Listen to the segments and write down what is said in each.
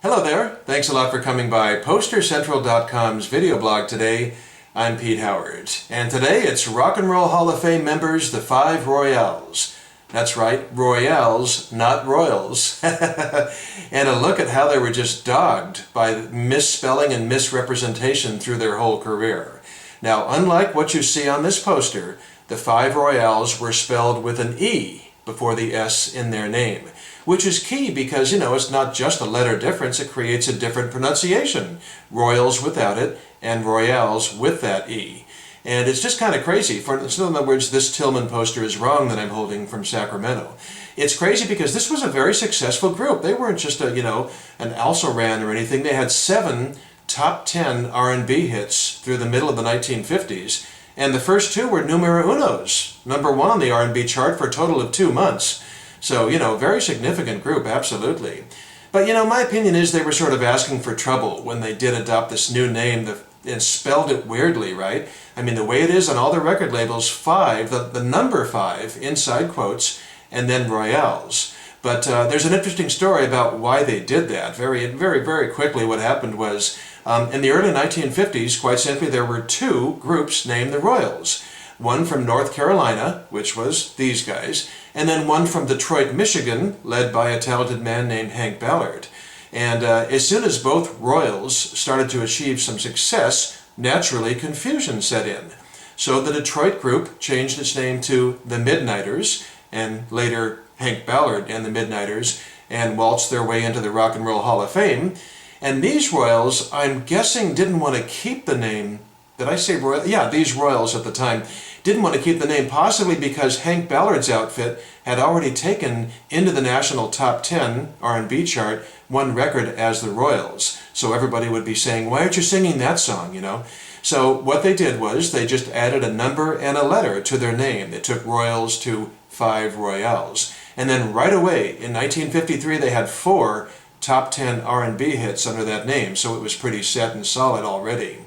Hello there. Thanks a lot for coming by PosterCentral.com's video blog today. I'm Pete Howard, and today it's Rock and Roll Hall of Fame members, the 5 Royales. That's right, Royales, not Royals. And a look at how they were just dogged by misspelling and misrepresentation through their whole career. Now, unlike what you see on this poster, the 5 Royales were spelled with an E before the S in their name, which is key because, it's not just a letter difference, it creates a different pronunciation. Royals without it, and Royales with that E. And it's just kind of crazy. In other words, this Tillman poster is wrong that I'm holding from Sacramento. It's crazy because this was a very successful group. They weren't just an also-ran or anything. They had 7 top 10 R&B hits through the middle of the 1950s. And the first 2 were numero unos, #1 on the R&B chart for a total of 2 months. So, very significant group, absolutely. But, my opinion is they were sort of asking for trouble when they did adopt this new name and spelled it weirdly, right? I mean, the way it is on all the record labels, 5, the number 5, inside quotes, and then Royales. But there's an interesting story about why they did that. Very, very, very quickly what happened was, in the early 1950s, quite simply, there were 2 groups named the Royals. One from North Carolina, which was these guys, and then one from Detroit, Michigan, led by a talented man named Hank Ballard. And as soon as both Royals started to achieve some success, naturally confusion set in. So the Detroit group changed its name to the Midnighters, and later Hank Ballard and the Midnighters, and waltzed their way into the Rock and Roll Hall of Fame. And these Royals, I'm guessing, didn't want to keep the name. Did I say Royal? Yeah, these Royals at the time didn't want to keep the name, possibly because Hank Ballard's outfit had already taken into the national top 10 R&B chart one record as the Royals. So everybody would be saying, why aren't you singing that song, So what they did was they just added a number and a letter to their name. They took Royals to 5 Royales. And then right away, in 1953, they had 4 top 10 R&B hits under that name, so it was pretty set and solid already.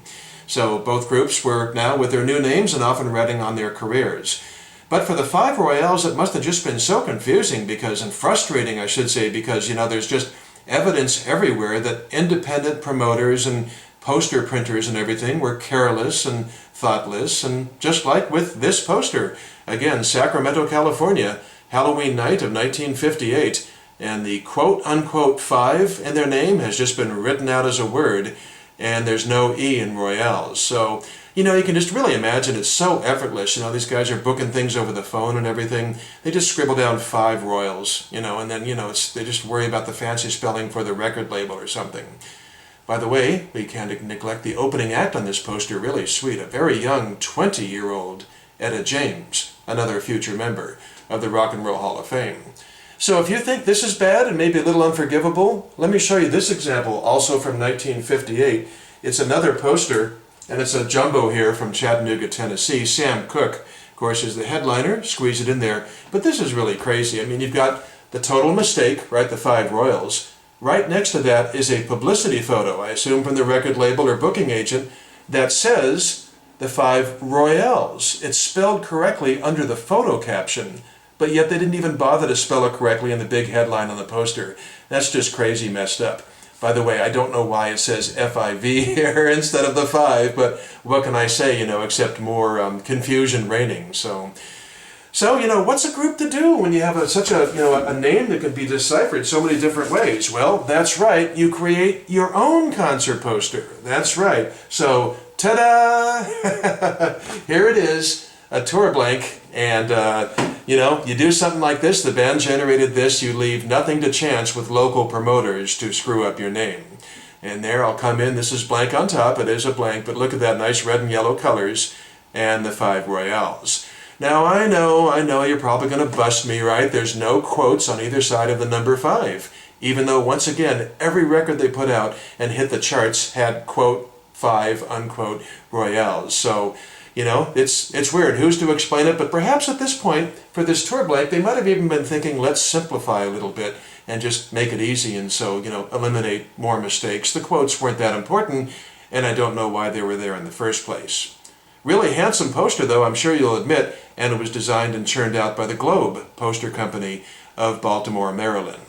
So both groups were now with their new names and often running on their careers. But for the 5 Royales, it must have just been so confusing and frustrating, I should say, because, there's just evidence everywhere that independent promoters and poster printers and everything were careless and thoughtless, and just like with this poster, again, Sacramento, California, Halloween night of 1958, and the quote-unquote 5 in their name has just been written out as a word, and there's no E in Royales. So, you can just really imagine it's so effortless. These guys are booking things over the phone and everything. They just scribble down 5 Royals, and then, they just worry about the fancy spelling for the record label or something. By the way, we can't neglect the opening act on this poster, really sweet. A very young 20-year-old Etta James, another future member of the Rock and Roll Hall of Fame. So if you think this is bad and maybe a little unforgivable, let me show you this example, also from 1958. It's another poster, and it's a jumbo here from Chattanooga, Tennessee. Sam Cooke, of course, is the headliner. Squeeze it in there. But this is really crazy. I mean, you've got the total mistake, right, the 5 Royals. Right next to that is a publicity photo, I assume from the record label or booking agent, that says the 5 Royales. It's spelled correctly under the photo caption, but yet they didn't even bother to spell it correctly in the big headline on the poster. That's just crazy messed up. By the way, I don't know why it says F-I-V here instead of the 5, but what can I say, except more confusion reigning. So, what's a group to do when you have such a name that can be deciphered so many different ways? Well, that's right, you create your own concert poster. That's right. So, ta-da! Here it is, a tour blank, and you do something like this, the band generated this, you leave nothing to chance with local promoters to screw up your name. And there I'll come in, this is blank on top, it is a blank, but look at that nice red and yellow colors, and the 5 Royales. Now I know you're probably going to bust me, right? There's no quotes on either side of the number 5, even though once again, every record they put out and hit the charts had quote 5 unquote Royales. So, it's weird. Who's to explain it? But perhaps at this point, for this tour blank, they might have even been thinking, let's simplify a little bit and just make it easy and so, eliminate more mistakes. The quotes weren't that important, and I don't know why they were there in the first place. Really handsome poster, though, I'm sure you'll admit, and it was designed and churned out by the Globe Poster Company of Baltimore, Maryland.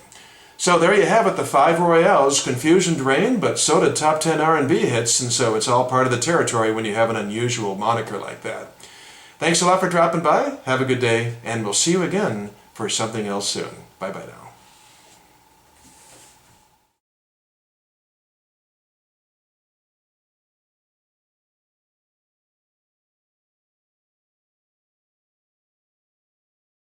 So there you have it, the 5 Royales. Confusion reigned, but so did top 10 R&B hits, and so it's all part of the territory when you have an unusual moniker like that. Thanks a lot for dropping by. Have a good day, and we'll see you again for something else soon. Bye-bye now.